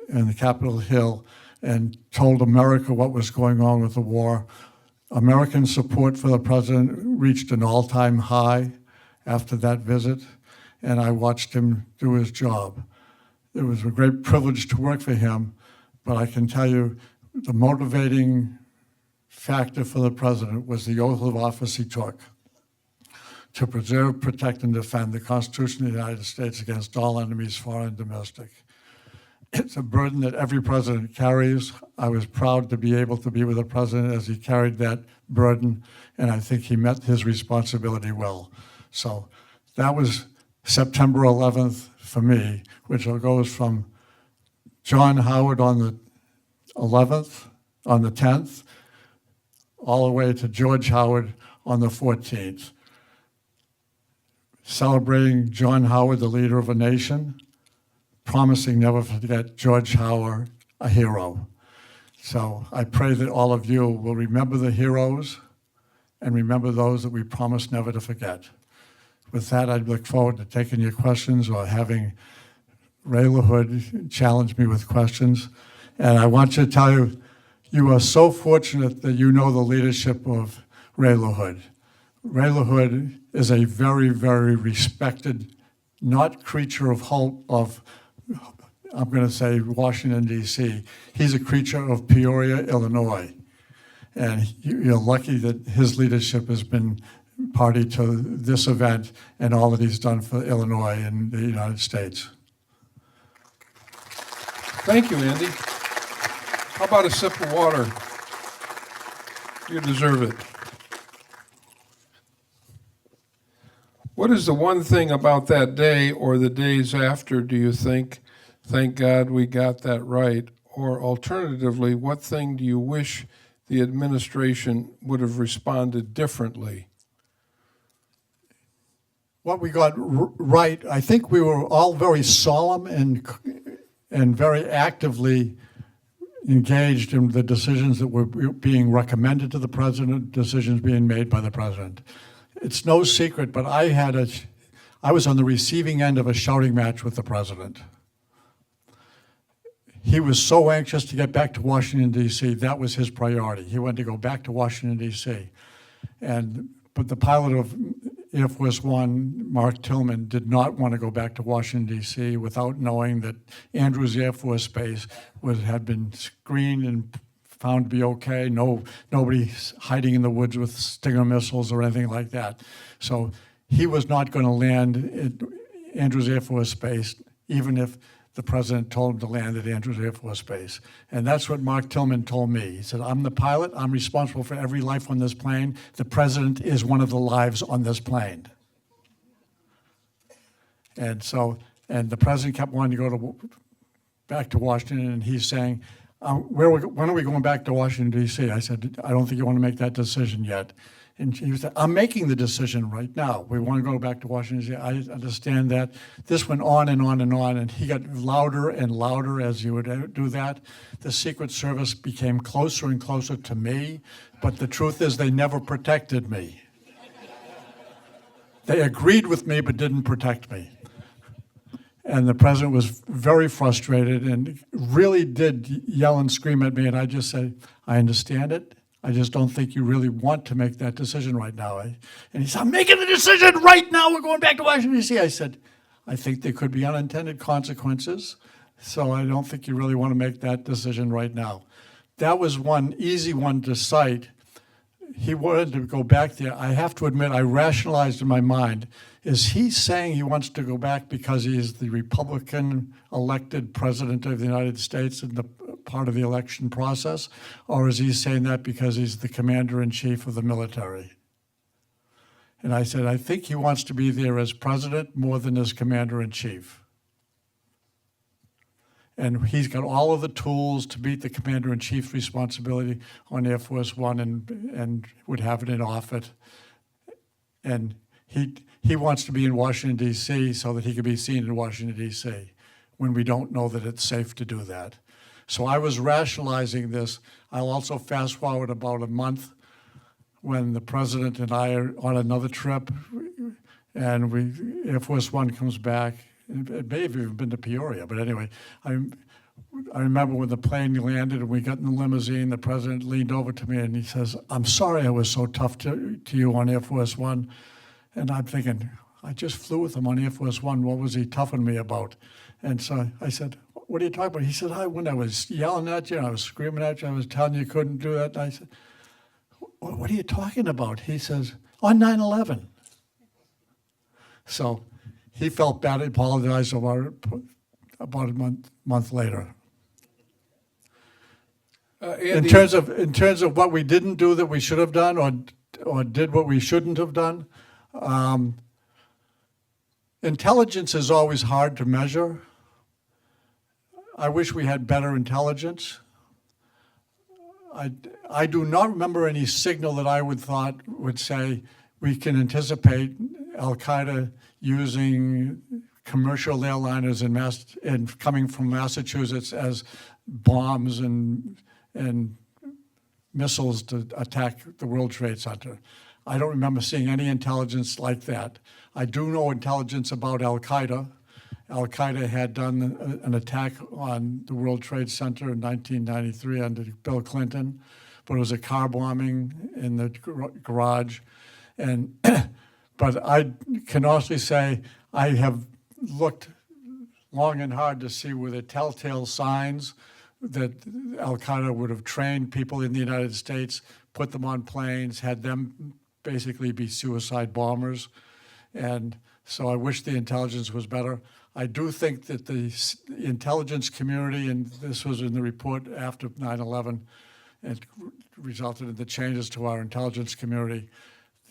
in the Capitol Hill and told America what was going on with the war. American support for the president reached an all-time high after that visit, and I watched him do his job. It was a great privilege to work for him, but I can tell you the motivating factor for the president was the oath of office he took to preserve, protect, and defend the Constitution of the United States against all enemies, foreign and domestic. It's a burden that every president carries. I was proud to be able to be with the president as he carried that burden, and I think he met his responsibility well. So that was September 11th for me, which goes from John Howard on the 11th, on the 10th, all the way to George Howard on the 14th. Celebrating John Howard, the leader of a nation, promising never to forget George Howard, a hero. So I pray that all of you will remember the heroes and remember those that we promise never to forget. With that, I look forward to taking your questions or having Ray LaHood challenge me with questions. And I want you to tell you, you are so fortunate that you know the leadership of Ray LaHood. Ray LaHood is a very, very respected, not creature of hope of, I'm going to say Washington, D.C. He's a creature of Peoria, Illinois. And you're lucky that his leadership has been party to this event and all that he's done for Illinois and the United States. Thank you, Andy. How about a sip of water? You deserve it. What is the one thing about that day or the days after, do you think, thank God we got that right? Or alternatively, what thing do you wish the administration would have responded differently? What we got right, I think we were all very solemn and very actively engaged in the decisions that were being recommended to the president, decisions being made by the president. It's no secret, but I was on the receiving end of a shouting match with the president. He was so anxious to get back to Washington, D.C. That was his priority. He wanted to go back to Washington, D.C. But the pilot of Air Force One, Mark Tillman, did not want to go back to Washington, D.C. without knowing that Andrews Air Force Base had been screened and found to be okay. Nobody hiding in the woods with Stinger missiles or anything like that. So he was not going to land at Andrews Air Force Base, even if the president told him to land at Andrews Air Force Base. And that's what Mark Tillman told me. He said, I'm the pilot. I'm responsible for every life on this plane. The president is one of the lives on this plane. And the president kept wanting to go back to Washington, and he's saying, when are we going back to Washington, D.C.? I said, I don't think you want to make that decision yet. And he said, I'm making the decision right now. We want to go back to Washington, D.C. I understand that. This went on and on and on, and he got louder and louder as you would do that. The Secret Service became closer and closer to me, but the truth is they never protected me. They agreed with me but didn't protect me. And the president was very frustrated and really did yell and scream at me, and I just said, I understand it. I just don't think you really want to make that decision right now. And he said, I'm making the decision right now. We're going back to Washington, D.C. I said, I think there could be unintended consequences, so I don't think you really want to make that decision right now. That was one easy one to cite. He wanted to go back there. I have to admit, I rationalized in my mind, is he saying he wants to go back because he is the Republican elected president of the United States and the part of the election process? Or is he saying that because he's the commander-in-chief of the military? And I said, I think he wants to be there as president more than as commander-in-chief. And he's got all of the tools to meet the commander-in-chief's responsibility on Air Force One and would have it in Offutt. And he wants to be in Washington, D.C. so that he can be seen in Washington, D.C. when we don't know that it's safe to do that. So I was rationalizing this. I'll also fast forward about a month when the president and I are on another trip, and Air Force One comes back. It may have even been to Peoria, but anyway, I remember when the plane landed and we got in the limousine, the president leaned over to me and he says, "I'm sorry I was so tough to you on Air Force One." And I'm thinking, I just flew with him on Air Force One. What was he tough on me about? And so I said, "What are you talking about?" He said, when I was yelling at you, and I was screaming at you, I was telling you couldn't do that. And I said, "What are you talking about?" He says, "On 9/11. So he felt bad. He apologized about a month later. Andy, In terms of what we didn't do that we should have done, or did what we shouldn't have done, intelligence is always hard to measure. I wish we had better intelligence. I do not remember any signal that I would say we can anticipate Al-Qaeda using commercial airliners and coming from Massachusetts as bombs and missiles to attack the World Trade Center. I don't remember seeing any intelligence like that. I do know intelligence about Al-Qaeda. Al-Qaeda had done an attack on the World Trade Center in 1993 under Bill Clinton, but it was a car bombing in the garage. But I can honestly say I have looked long and hard to see were the telltale signs that Al-Qaeda would have trained people in the United States, put them on planes, had them basically be suicide bombers. And so I wish the intelligence was better. I do think that the intelligence community, and this was in the report after 9/11, it resulted in the changes to our intelligence community.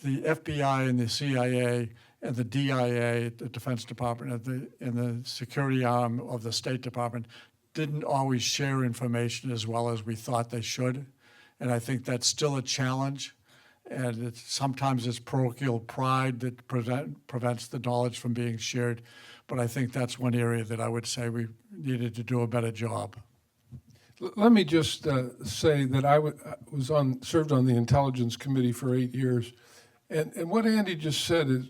The FBI and the CIA and the DIA, the Defense Department, and the security arm of the State Department didn't always share information as well as we thought they should. And I think that's still a challenge. And sometimes it's parochial pride that prevents the knowledge from being shared. But I think that's one area that I would say we needed to do a better job. let me just say that I served on the Intelligence Committee for 8 years. And what Andy just said is,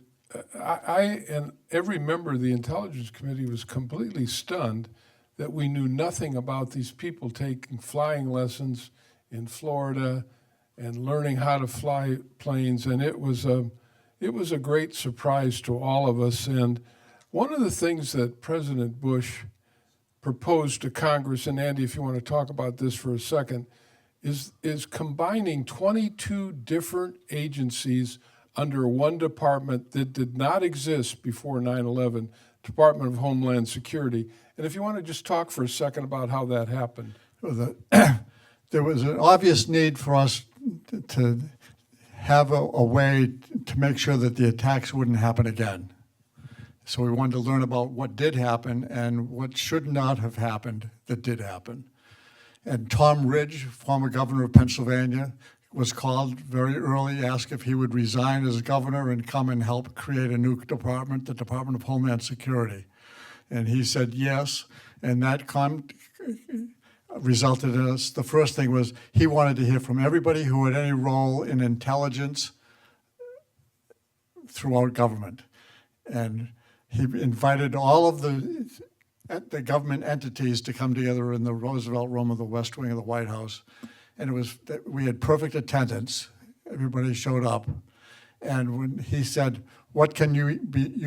I and every member of the Intelligence Committee was completely stunned that we knew nothing about these people taking flying lessons in Florida and learning how to fly planes. And it was a great surprise to all of us. And one of the things that President Bush proposed to Congress, and Andy, if you want to talk about this for a second, is combining 22 different agencies under one department that did not exist before 9/11, Department of Homeland Security. And if you want to just talk for a second about how that happened. There was an obvious need for us to have a way to make sure that the attacks wouldn't happen again. So we wanted to learn about what did happen and what should not have happened that did happen. And Tom Ridge, former governor of Pennsylvania, was called very early, asked if he would resign as governor and come and help create a new department, the Department of Homeland Security. And he said yes, and that resulted in us. The first thing was he wanted to hear from everybody who had any role in intelligence throughout government. And he invited all of the government entities to come together in the Roosevelt Room of the West Wing of the White House. And we had perfect attendance. Everybody showed up. And when he said, "What can you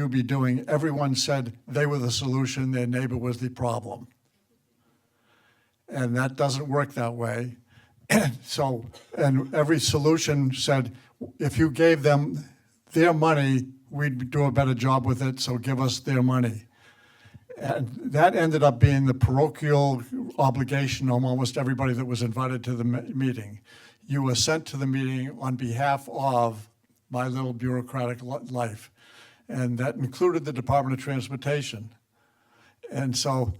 be doing?" everyone said they were the solution, their neighbor was the problem. And that doesn't work that way. And every solution said, if you gave them their money, we'd do a better job with it, so give us their money. And that ended up being the parochial obligation of almost everybody that was invited to the meeting. You were sent to the meeting on behalf of my little bureaucratic life. And that included the Department of Transportation. And so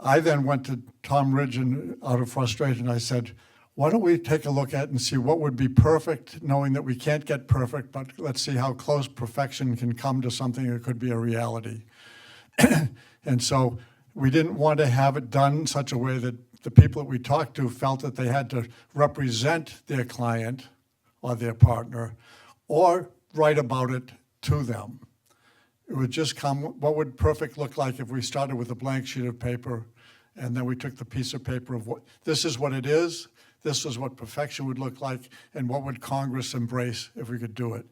I then went to Tom Ridge and out of frustration, I said, why don't we take a look at and see what would be perfect, knowing that we can't get perfect, but let's see how close perfection can come to something that could be a reality. And so we didn't want to have it done in such a way that the people that we talked to felt that they had to represent their client or their partner or write about it to them. It would just come, what would perfect look like if we started with a blank sheet of paper and then we took the piece of paper of what, this is what it is, this is what perfection would look like, and what would Congress embrace if we could do it.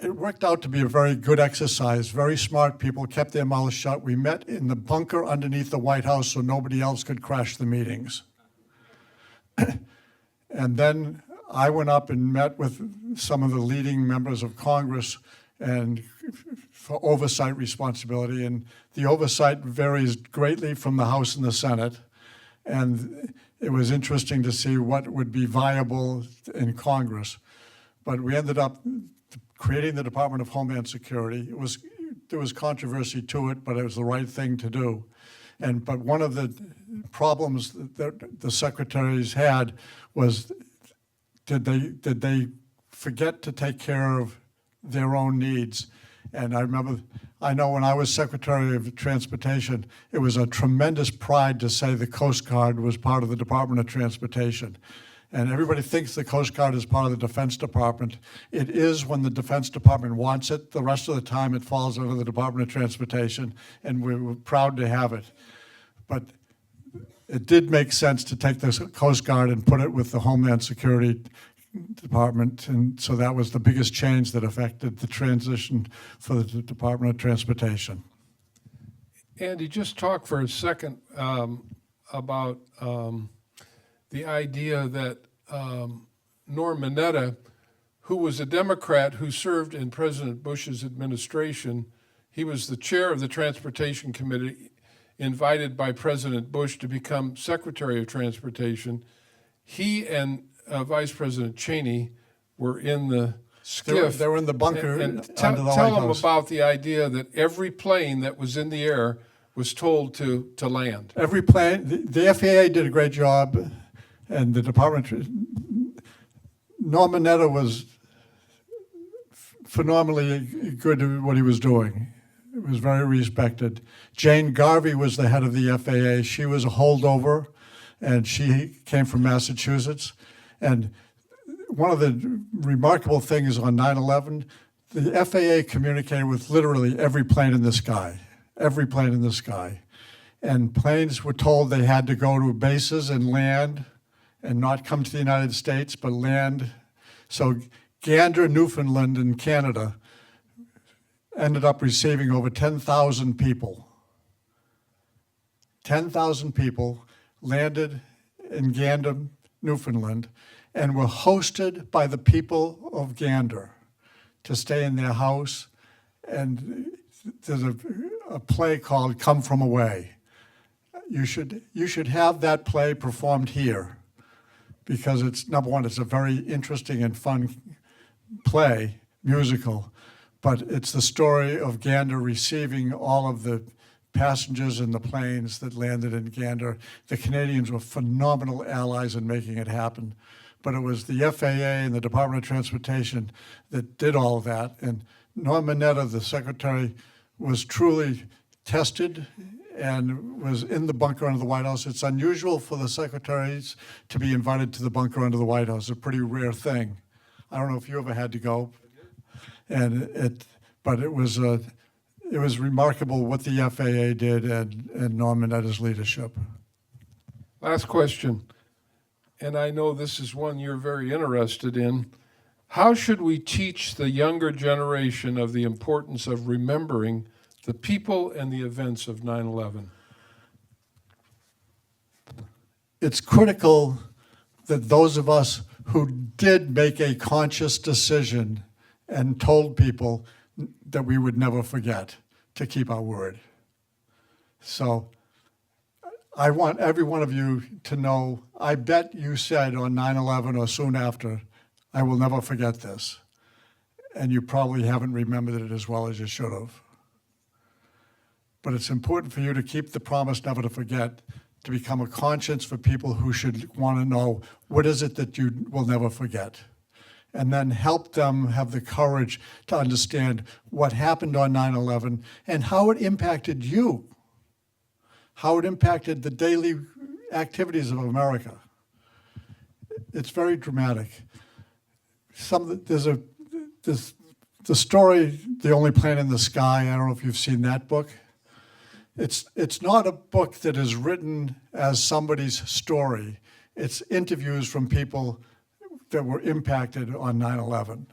It worked out to be a very good exercise. Very smart people kept their mouths shut. We met in the bunker underneath the White House so nobody else could crash the meetings. And then I went up and met with some of the leading members of Congress and for oversight responsibility. And the oversight varies greatly from the House and the Senate. And it was interesting to see what would be viable in Congress. But we ended up creating the Department of Homeland Security. There was controversy to it, but it was the right thing to do. But one of the problems that the secretaries had was, did they forget to take care of their own needs? And I know when I was Secretary of Transportation, it was a tremendous pride to say the Coast Guard was part of the Department of Transportation. And everybody thinks the Coast Guard is part of the Defense Department. It is when the Defense Department wants it. The rest of the time it falls under the Department of Transportation, and we were proud to have it. But it did make sense to take the Coast Guard and put it with the Homeland Security Department, and so that was the biggest change that affected the transition for the Department of Transportation. Andy, just talk for a second about the idea that Norm Mineta, who was a Democrat who served in President Bush's administration, he was the chair of the Transportation Committee, invited by President Bush to become Secretary of Transportation. He and Vice President Cheney were in the skiff. They were in the bunker and under the tell White them House. about the idea that every plane that was in the air was told to land. Every plane, the FAA did a great job, and the Department, Norm Mineta was phenomenally good at what he was doing. It was very respected. Jane Garvey was the head of the FAA. She was a holdover, and she came from Massachusetts. And one of the remarkable things on 9/11, the FAA communicated with literally every plane in the sky, every plane in the sky. And planes were told they had to go to bases and land and not come to the United States, but land. So Gander, Newfoundland in Canada ended up receiving over 10,000 people. 10,000 people landed in Gander, Newfoundland, and were hosted by the people of Gander to stay in their house. And there's a play called Come From Away. You should have that play performed here, because it's, number one, it's a very interesting and fun play, musical, but it's the story of Gander receiving all of the passengers in the planes that landed in Gander. The Canadians were phenomenal allies in making it happen, but it was the FAA and the Department of Transportation that did all of that. And Norm Mineta, the secretary, was truly tested and was in the bunker under the White House. It's unusual for the secretaries to be invited to the bunker under the White House. It's a pretty rare thing. I don't know if you ever had to go, but it was remarkable what the FAA did and Norm Mineta's leadership. Last question, and I know this is one you're very interested in. How should we teach the younger generation of the importance of remembering the people and the events of 9/11? It's critical that those of us who did make a conscious decision and told people that we would never forget to keep our word. So I want every one of you to know, I bet you said on 9/11 or soon after, I will never forget this. and you probably haven't remembered it as well as you should have. But it's important for you to keep the promise never to forget, to become a conscience for people who should want to know what is it that you will never forget. And then help them have the courage to understand what happened on 9/11 and how it impacted you, how it impacted the daily activities of America. It's very dramatic. The story, The Only Plane in the Sky, I don't know if you've seen that book. It's not a book that is written as somebody's story. It's interviews from people that were impacted on 9/11.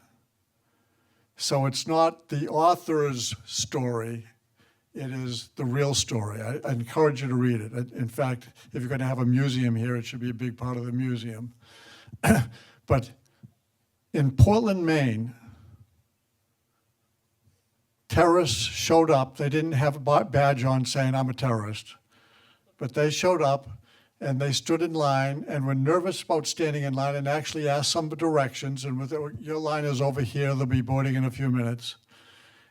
So it's not the author's story, it is the real story. I encourage you to read it. In fact, if you're going to have a museum here, it should be a big part of the museum. But in Portland, Maine, terrorists showed up. They didn't have a badge on saying, "I'm a terrorist." But they showed up and they stood in line and were nervous about standing in line and actually asked some directions. And with your line is over here, they'll be boarding in a few minutes.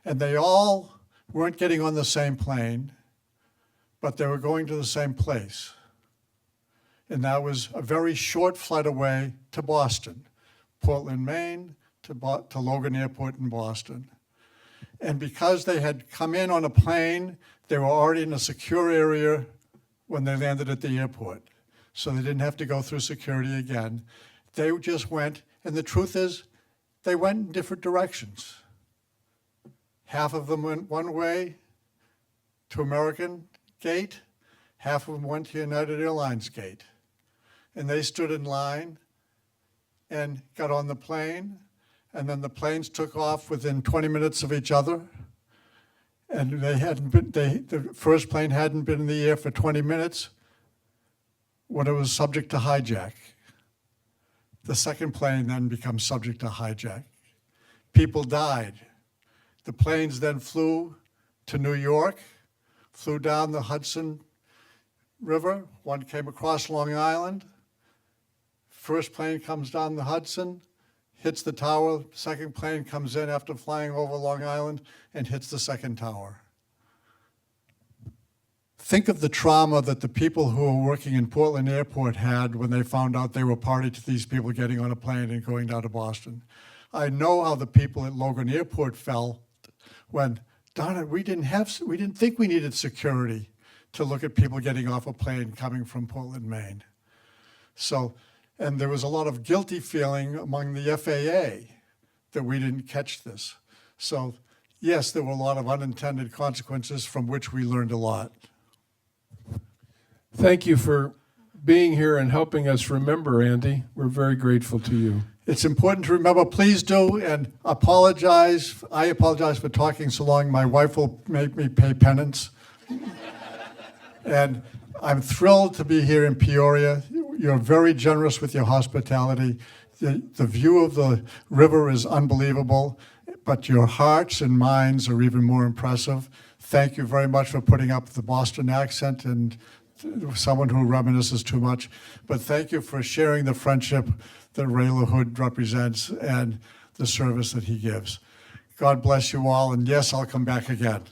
And they all weren't getting on the same plane, but they were going to the same place. And that was a very short flight away to Boston, Portland, Maine, to Logan Airport in Boston. And because they had come in on a plane, they were already in a secure area when they landed at the airport. So they didn't have to go through security again. They just went, and the truth is, they went in different directions. Half of them went one way to American gate, half of them went to United Airlines gate. And they stood in line and got on the plane, and then the planes took off within 20 minutes of each other. And the first plane hadn't been in the air for 20 minutes when it was subject to hijack. The second plane then becomes subject to hijack. People died. The planes then flew to New York, flew down the Hudson River. One came across Long Island. First plane comes down the Hudson, hits the tower. Second plane comes in after flying over Long Island and hits the second tower. Think of the trauma that the people who were working in Portland Airport had when they found out they were party to these people getting on a plane and going down to Boston. I know how the people at Logan Airport felt when, darn it, we didn't think we needed security to look at people getting off a plane coming from Portland, Maine. So, and there was a lot of guilty feeling among the FAA that we didn't catch this. So, yes, there were a lot of unintended consequences from which we learned a lot. Thank you for being here and helping us remember, Andy. We're very grateful to you. It's important to remember, please do, and apologize. I apologize for talking so long. My wife will make me pay penance. And I'm thrilled to be here in Peoria. You're very generous with your hospitality. The view of the river is unbelievable, but your hearts and minds are even more impressive. Thank you very much for putting up the Boston accent and someone who reminisces too much. But thank you for sharing the friendship that Ray LaHood represents and the service that he gives. God bless you all, and yes, I'll come back again.